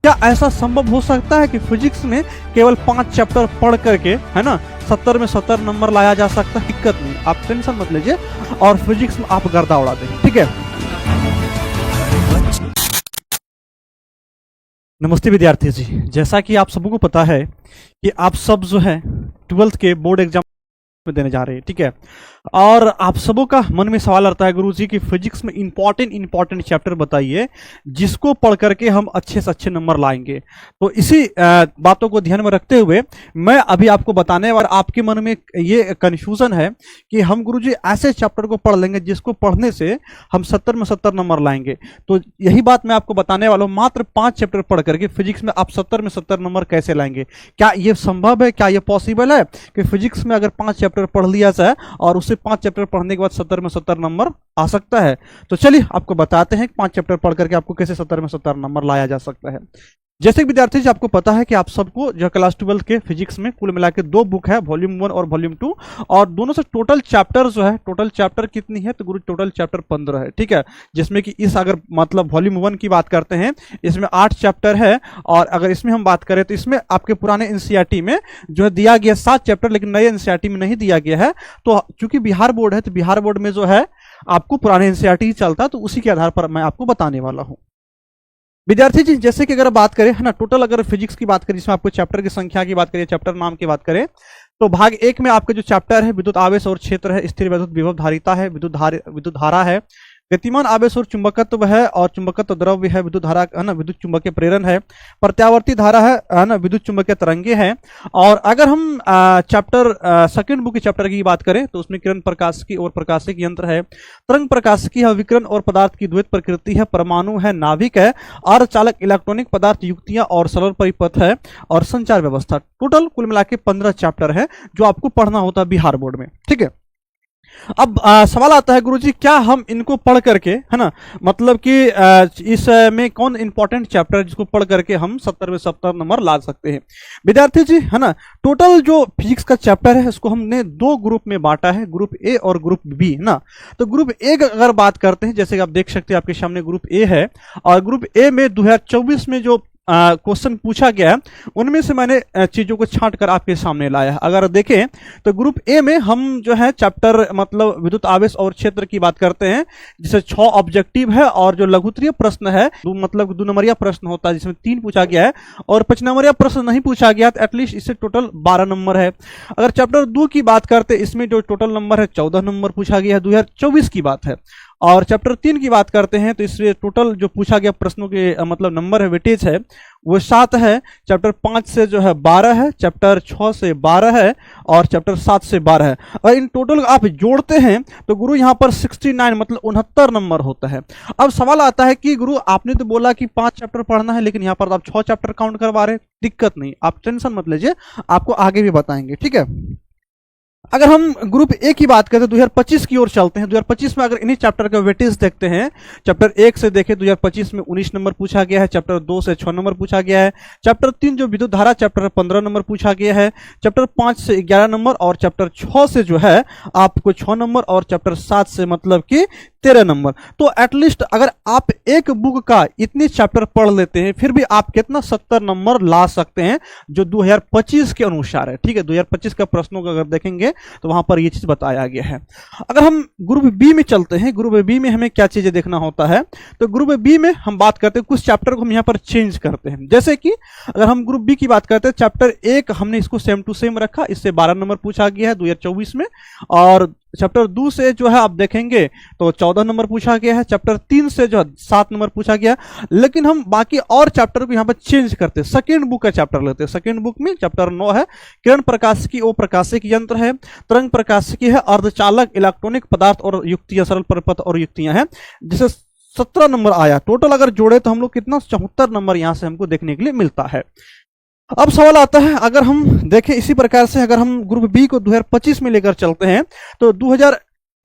क्या ऐसा संभव हो सकता है कि फिजिक्स में केवल 5 चैप्टर पढ़ करके, है ना, 70 में 70 नंबर लाया जा सकता है? दिक्कत नहीं, आप टेंशन मत लीजिए और फिजिक्स में आप गर्दा उड़ा देंगे, ठीक है। नमस्ते विद्यार्थी जी, जैसा कि आप सबको पता है कि आप सब जो है 12th के बोर्ड एग्जाम में देने जा रहे हैं, ठीक है। और आप सबों का मन में सवाल आता है गुरुजी की फिजिक्स में इंपॉर्टेंट चैप्टर बताइए जिसको पढ़ करके हम अच्छे से अच्छे नंबर लाएंगे। तो इसी बातों को ध्यान में रखते हुए मैं अभी आपको बताने और आपके मन में ये कंफ्यूजन है कि हम गुरुजी ऐसे चैप्टर को पढ़ लेंगे जिसको पढ़ने से हम 70 में 70 नंबर लाएंगे। तो यही बात मैं आपको बताने वाला हूँ, मात्र 5 चैप्टर पढ़ करके फिजिक्स में आप 70 में 70 नंबर कैसे लाएंगे। क्या ये संभव है, क्या ये पॉसिबल है कि फिजिक्स में अगर 5 चैप्टर पढ़ लिया जाए और उससे 5 चैप्टर पढ़ने के बाद 70 में 70 नंबर आ सकता है? तो चलिए आपको बताते हैं कि 5 चैप्टर पढ़ करके आपको कैसे 70 में 70 नंबर लाया जा सकता है। जैसे कि विद्यार्थी जी आपको पता है कि आप सबको जो क्लास 12 के फिजिक्स में कुल मिला के 2 बुक है, वॉल्यूम 1 और वॉल्यूम 2, और दोनों से टोटल चैप्टर जो है, टोटल चैप्टर कितनी है तो गुरु टोटल चैप्टर 15 है, ठीक है। जिसमें कि इस अगर मतलब वॉल्यूम 1 की बात करते हैं इसमें 8 चैप्टर है, और अगर इसमें हम बात करें तो इसमें आपके पुराने एनसीईआरटी में जो है दिया गया 7 चैप्टर, लेकिन नए एनसीईआरटी में नहीं दिया गया है। तो चूंकि बिहार बोर्ड है तो बिहार बोर्ड में जो है आपको पुराने एनसीईआरटी ही चलता, तो उसी के आधार पर मैं आपको बताने वाला हूं। विद्यार्थी जी जैसे कि अगर बात करें, है ना, टोटल अगर फिजिक्स की बात करें जिसमें आपको चैप्टर की संख्या की बात करें, चैप्टर नाम की बात करें, तो भाग 1 में आपका जो चैप्टर है विद्युत आवेश और क्षेत्र है, स्थिर वैद्युत विभव धारिता है, विद्युत धारा है, गतिमान आवेश और चुंबकत्व है, और चुंबकत्व द्रव्य है, विद्युत धारा, है ना, विद्युत चुंबकीय प्रेरण है, प्रत्यावर्ती धारा है ना, विद्युत चुंबकीय तरंगे हैं। और अगर हम चैप्टर सेकंड बुक के चैप्टर की बात करें तो उसमें किरण प्रकाशिकी और प्रकाशिक यंत्र है, तरंग प्रकाशिकी है, विकिरण और पदार्थ की द्वैत प्रकृति है, परमाणु है, नाभिक है, अर्धचालक इलेक्ट्रॉनिक पदार्थ, युक्तियां और सरल परिपथ है, और संचार व्यवस्था। टोटल कुल मिला के 15 चैप्टर है जो आपको पढ़ना होता है बिहार बोर्ड में, ठीक है। अब सवाल आता है गुरुजी क्या हम इनको पढ़ करके, है ना, मतलब कि इसमें कौन इंपॉर्टेंट चैप्टर है जिसको पढ़ करके हम 70 में 70 नंबर ला सकते हैं? विद्यार्थी जी, है ना, टोटल जो फिजिक्स का चैप्टर है उसको हमने 2 ग्रुप में बांटा है, ग्रुप ए और ग्रुप बी, है ना। तो ग्रुप ए अगर बात करते हैं, जैसे कि आप देख सकते हैं आपके सामने ग्रुप ए है, और ग्रुप ए में 2024 में जो क्वेश्चन पूछा गया है उनमें से मैंने चीजों को छांट कर आपके सामने लाया है। अगर देखें तो ग्रुप ए में हम जो है चैप्टर मतलब विद्युत आवेश और क्षेत्र की बात करते हैं, जिसे 6 ऑब्जेक्टिव है, और जो लघुत्तरीय प्रश्न है मतलब 2 नंबरिया प्रश्न होता है जिसमें 3 पूछा गया है, और 5 नंबरिया प्रश्न नहीं पूछा गया तो एटलीस्ट इससे टोटल 12 नंबर है। अगर चैप्टर 2 की बात करते इसमें जो टोटल नंबर है 14 नंबर पूछा गया है, 2024 की बात है। और चैप्टर 3 की बात करते हैं तो इसमें टोटल जो पूछा गया प्रश्नों के मतलब नंबर है, वेटेज है, वो 7 है। चैप्टर 5 से जो है 12 है, चैप्टर 6 से 12 है, और चैप्टर 7 से 12 है। और इन टोटल आप जोड़ते हैं तो गुरु यहाँ पर 69 मतलब 69 नंबर होता है। अब सवाल आता है कि गुरु आपने तो बोला कि 5 चैप्टर पढ़ना है, लेकिन यहाँ पर आप 6 चैप्टर काउंट करवा रहे हैं। दिक्कत नहीं, आप टेंशन मत लीजिए, आपको आगे भी बताएंगे, ठीक है। अगर हम ग्रुप ए की बात करें तो 2025 की ओर चलते हैं। 2025 में अगर इन्हीं चैप्टर का वेटेज देखते हैं, चैप्टर 1 से देखें 2025 में 19 नंबर पूछा गया है, चैप्टर 2 से 6 नंबर पूछा गया है, चैप्टर 3 जो विद्युत धारा चैप्टर 15 नंबर पूछा गया है, चैप्टर 5 से 11 नंबर, और चैप्टर 6 से जो है आपको 6 नंबर, और चैप्टर 7 से मतलब कि 13 नंबर। तो एटलीस्ट अगर आप एक बुक का इतने चैप्टर पढ़ लेते हैं फिर भी आप कितना 70 नंबर ला सकते हैं जो 2025 के अनुसार है, ठीक है। 2025 का प्रश्नों को अगर देखेंगे तो वहां पर यह चीज बताया गया है। अगर हम ग्रुप बी में चलते हैं, ग्रुप बी में हमें क्या चीजें देखना होता है, तो ग्रुप बी में हम बात करते हैं कुछ चैप्टर को हम यहां पर चेंज करते हैं। जैसे कि अगर हम ग्रुप बी की बात करते हैं, चैप्टर 1 हमने इसको सेम टू सेम रखा, इससे 12 नंबर पूछा गया है 2024 में, और चैप्टर 2 से जो है आप देखेंगे तो 14 नंबर पूछा गया है, चैप्टर 3 से जो है 7 नंबर पूछा गया। लेकिन हम बाकी और चैप्टर को यहाँ पर चेंज करते हैं, सेकेंड बुक का चैप्टर लेते हैं। सेकेंड बुक में चैप्टर 9 है, किरण प्रकाशिकी और प्रकाशिक यंत्र है, तरंग प्रकाशिकी है, अर्धचालक इलेक्ट्रॉनिक पदार्थ और युक्तियां, सरल परिपथ और युक्तियां हैं, जिसे 17 नंबर आया। टोटल अगर जोड़े तो हम लोग कितना 74 नंबर यहां से हमको देखने के लिए मिलता है। अब सवाल आता है, अगर हम देखें इसी प्रकार से अगर हम ग्रुप बी को 2025 में लेकर चलते हैं तो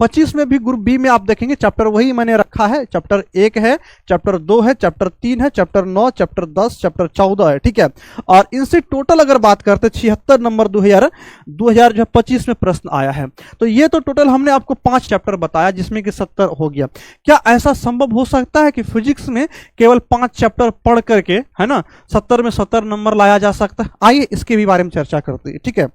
2025 में भी ग्रुप बी में आप देखेंगे चैप्टर वही मैंने रखा है, चैप्टर 1 है, चैप्टर 2 है, चैप्टर 3 है, चैप्टर 9, चैप्टर 10, चैप्टर 14 है, ठीक है। और इनसे टोटल अगर बात करते 76 नंबर 2025 में प्रश्न आया है। तो ये तो टोटल हमने आपको 5 चैप्टर बताया जिसमें कि 70 हो गया। क्या ऐसा संभव हो सकता है कि फिजिक्स में केवल 5 चैप्टर पढ़ करके, है ना, 70 में 70 नंबर लाया जा सकता है? आइए इसके भी बारे में चर्चा करते हैं, ठीक है।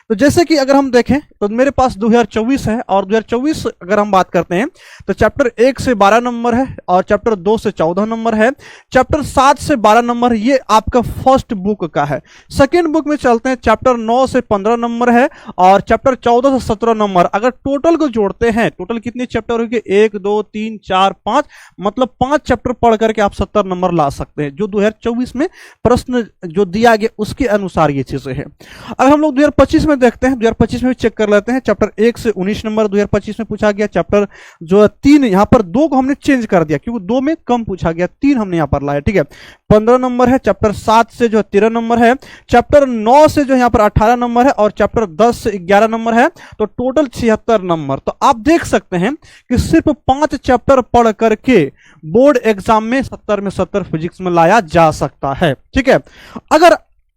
तो जैसे कि अगर हम देखें तो मेरे पास 2024 है, और 2024 अगर हम बात करते हैं तो चैप्टर 1 से 12 नंबर है, और चैप्टर 2 से 14 नंबर है, चैप्टर 7 से 12 नंबर, ये आपका फर्स्ट बुक का है। सेकेंड बुक में चलते हैं, चैप्टर 9 से 15 नंबर है, और चैप्टर 14 से 17 नंबर। अगर टोटल को जोड़ते हैं, टोटल कितने चैप्टर हो गए? 1 2 3 4 5, मतलब 5 चैप्टर पढ़ करके आप 70 नंबर ला सकते हैं, जो 2024 में प्रश्न जो दिया गया उसके अनुसार ये चीजें हैं। अगर हम लोग 2025 में देखते हैं, 2025 में भी चेक कर लेते हैं, चैप्टर 1 से 19 नंबर 2025 में पूछा गया। चैप्टर जो 3, यहां पर 2 को हमने चेंज कर दिया क्योंकि 2 में कम पूछा गया, 3 हमने यहां पर लाया, ठीक है। 15 नंबर है, चैप्टर 7 से जो 13 नंबर है, चैप्टर 9 से जो यहां पर 18 नंबर है, और चैप्टर 10 से 11 नंबर है, तो टोटल 76 नंबर। तो आप देख सकते हैं कि सिर्फ 5 चैप्टर पढ़ करके बोर्ड एग्जाम में 70 में 70 फिजिक्स में लाया जा सकता है, ठीक है।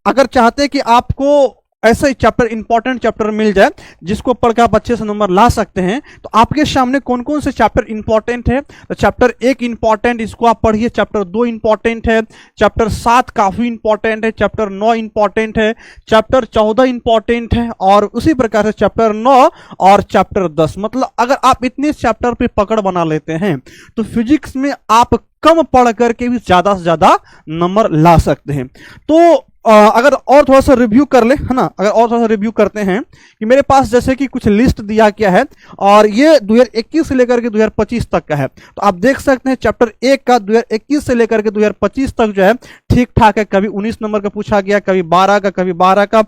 अगर चाहते कि आपको ऐसा ही चैप्टर, इंपॉर्टेंट चैप्टर मिल जाए जिसको पढ़कर आप अच्छे से नंबर ला सकते हैं, तो आपके सामने कौन कौन से चैप्टर इंपॉर्टेंट है? तो चैप्टर 1 इंपॉर्टेंट, इसको आप पढ़िए। चैप्टर 2 इंपॉर्टेंट है, चैप्टर 7 काफी इंपॉर्टेंट है, चैप्टर 9 इंपॉर्टेंट है, चैप्टर 14 इंपॉर्टेंट है, और उसी प्रकार से चैप्टर 9 और चैप्टर 10। मतलब अगर आप इतने चैप्टर पे पकड़ बना लेते हैं तो फिजिक्स में आप कम पढ़ करके भी ज्यादा से ज्यादा नंबर ला सकते हैं। तो अगर और थोड़ा सा रिव्यू कर ले, है ना, अगर और थोड़ा सा रिव्यू करते हैं कि मेरे पास जैसे कि कुछ लिस्ट दिया गया है, और ये 2021 से लेकर के 2025 तक का है। तो आप देख सकते हैं चैप्टर 1 का 2021 से लेकर के 2025 तक जो है ठीक ठाक है। कभी 19 नंबर का पूछा गया, कभी 12 का, कभी 12 का,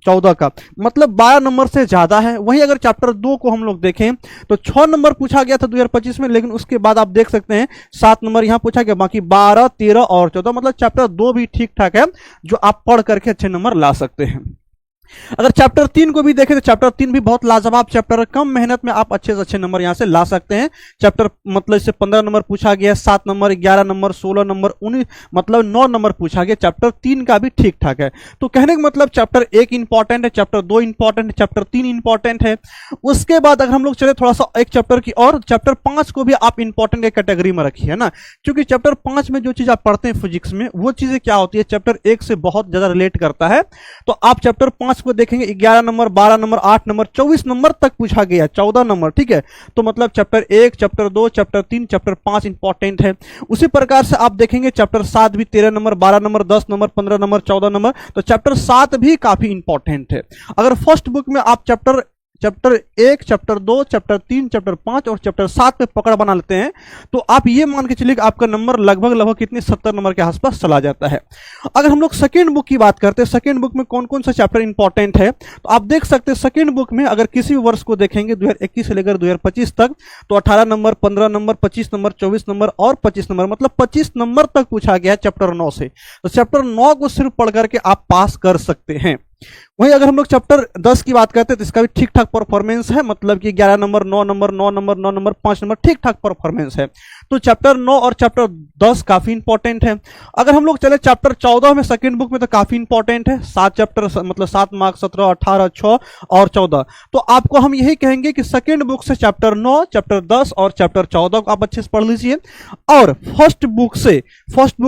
14 का, मतलब 12 नंबर से ज्यादा है। वहीं अगर चैप्टर 2 को हम लोग देखें तो 6 नंबर पूछा गया था 2025 में, लेकिन उसके बाद आप देख सकते हैं 7 नंबर यहां पूछा गया, बाकी 12, 13 और 14, मतलब चैप्टर 2 भी ठीक ठाक है जो आप पढ़ करके अच्छे नंबर ला सकते हैं। अगर चैप्टर 3 को भी देखें तो चैप्टर 3 भी बहुत लाजवाब चैप्टर है, कम मेहनत में आप अच्छे से अच्छे नंबर यहां से ला सकते हैं। चैप्टर मतलब इससे 15 नंबर पूछा गया, 7 नंबर, 11 नंबर, 16 नंबर, 19, मतलब 9 नंबर पूछा गया। चैप्टर 3 का भी ठीक ठाक है। तो कहने का मतलब चैप्टर 1 इंपॉर्टेंट है, चैप्टर 2 इंपॉर्टेंट है, चैप्टर 3 इंपॉर्टेंट है। उसके बाद अगर हम लोग चले थोड़ा सा एक चैप्टर की और, चैप्टर 5 को भी आप इंपॉर्टेंट एक कैटेगरी में रखिए, है ना, क्योंकि चैप्टर 5 में जो चीज आप पढ़ते हैं फिजिक्स में, वो चीजें क्या होती है, चैप्टर 1 से बहुत ज्यादा रिलेट करता है। तो आप चैप्टर 5 को देखेंगे, 11 नंबर, 12 नंबर, 8 नंबर, 24 नंबर तक पूछा गया, 14 नंबर, ठीक है। तो मतलब chapter 1, chapter 2, chapter 3, chapter 5 important है। उसी प्रकार से आप देखेंगे चैप्टर 7 भी 13 number, 12 number, 10 number, 15 number, 14 number, तो चैप्टर 7 भी काफी इंपॉर्टेंट है। अगर फर्स्ट बुक में आप चैप्टर 1, चैप्टर 2, चैप्टर 3, चैप्टर 5 और चैप्टर 7 पे पकड़ बना लेते हैं, तो आप ये मान के चलिए कि आपका नंबर लगभग कितने 70 नंबर के आसपास चला जाता है। अगर हम लोग सेकेंड बुक की बात करते हैं, सेकेंड बुक में कौन कौन सा चैप्टर इंपॉर्टेंट है, तो आप देख सकते हैं सेकेंड बुक में अगर किसी भी वर्ष को देखेंगे 2021 से लेकर 2025 तक, तो 18 नंबर, 15 नंबर, 25 नंबर, 24 नंबर और 25 नंबर, मतलब 25 नंबर तक पूछा गया चैप्टर 9 से। तो चैप्टर 9 को सिर्फ पढ़ करके आप पास कर सकते हैं। वहीं अगर हम लोग चैप्टर 10 की बात करते हैं तो इसका भी ठीक ठाक परफॉर्मेंस है, मतलब कि 11 number, 9 number, 9 number, 9 number, 5 number, ठीक ठाक परफॉर्मेंस है। तो चैप्टर 9 और चैप्टर 10 काफी इंपॉर्टेंट है। अगर हम लोग चले चैप्टर 14 में, सेकंड बुक में, तो काफी इंपॉर्टेंट है। 7 चैप्टर, मतलब 7 मार्क्स, 17, 18, 6 और 14। तो आपको हम यही कहेंगे कि सेकंड बुक से चैप्टर 9, चैप्टर 10 और चैप्टर 14 को आप अच्छे से पढ़ लीजिए। और फर्स्ट बुक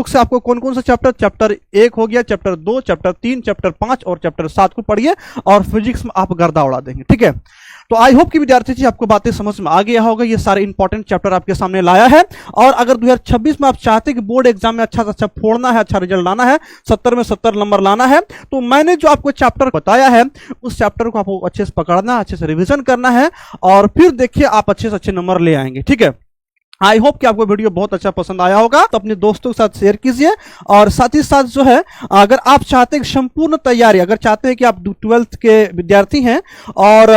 से आपको कौन कौन सा चैप्टर 1 हो गया, चैप्टर 2, चैप्टर 3, चैप्टर 5 और चैप्टर 7 को पढ़िए, और फिजिक्स में आप गर्दा उड़ा देंगे, ठीक है। तो आई होप कि विद्यार्थी जी आपको बातें समझ में आ गया होगा। ये सारे इंपॉर्टेंट चैप्टर आपके सामने लाया है। और अगर 2026 में आप चाहते हैं कि बोर्ड एग्जाम में अच्छा से अच्छा फोड़ना है, अच्छा रिजल्ट लाना है, 70 में 70 नंबर लाना है, तो मैंने जो आपको चैप्टर बताया है उस चैप्टर को आपको अच्छे से पकड़ना है, अच्छे से रिविजन करना है, और फिर देखिए आप अच्छे से अच्छे नंबर ले आएंगे, ठीक है। आई होप कि आपको वीडियो बहुत अच्छा पसंद आया होगा, तो अपने दोस्तों के साथ शेयर कीजिए। और साथ ही साथ जो है, अगर आप चाहते हैं संपूर्ण तैयारी, अगर चाहते हैं कि आप 12th के विद्यार्थी हैं और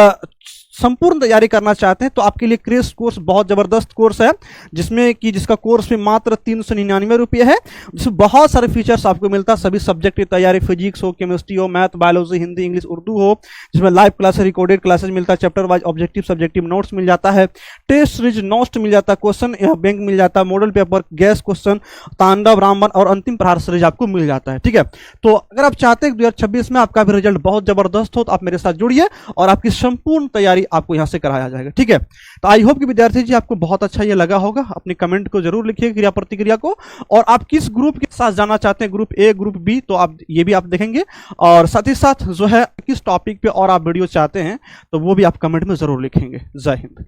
संपूर्ण तैयारी करना चाहते हैं तो आपके लिए क्रेश कोर्स बहुत जबरदस्त कोर्स है, जिसमें कि जिसका कोर्स में मात्र 399 रुपये है, जिसमें बहुत सारे फीचर्स आपको मिलता है। सभी सब्जेक्ट की तैयारी, फिजिक्स हो, केमिस्ट्री हो, math, biology, Hindi, English, Urdu हो, जिसमें लाइव क्लासेस, रिकॉर्डेड क्लासेस मिलता है, chapter wise objective subjective notes मिल जाता है, टेस्ट सीरीज नोट्स मिल जाता है, क्वेश्चन बैंक मिल जाता है, मॉडल पेपर, गैस क्वेश्चन, तांडव, रामबन और अंतिम प्रहार सीरीज आपको मिल जाता है। ठीक है, तो अगर आप चाहते हैं 2026 में आपका भी रिजल्ट बहुत जबरदस्त हो तो आप मेरे साथ जुड़िए और आपकी संपूर्ण तैयारी आपको यहां से कराया जाएगा। ठीक है, तो आई होप कि विद्यार्थी जी आपको बहुत अच्छा ये लगा होगा। अपनी कमेंट को जरूर लिखिए, क्रिया प्रतिक्रिया को, और आप किस ग्रुप के साथ जाना चाहते हैं, ग्रुप ए, ग्रुप बी, तो आप ये भी आप देखेंगे, और साथ ही साथ जो है किस टॉपिक पे और आप वीडियो चाहते हैं तो वो भी आप कमेंट में जरूर लिखेंगे। जय हिंद।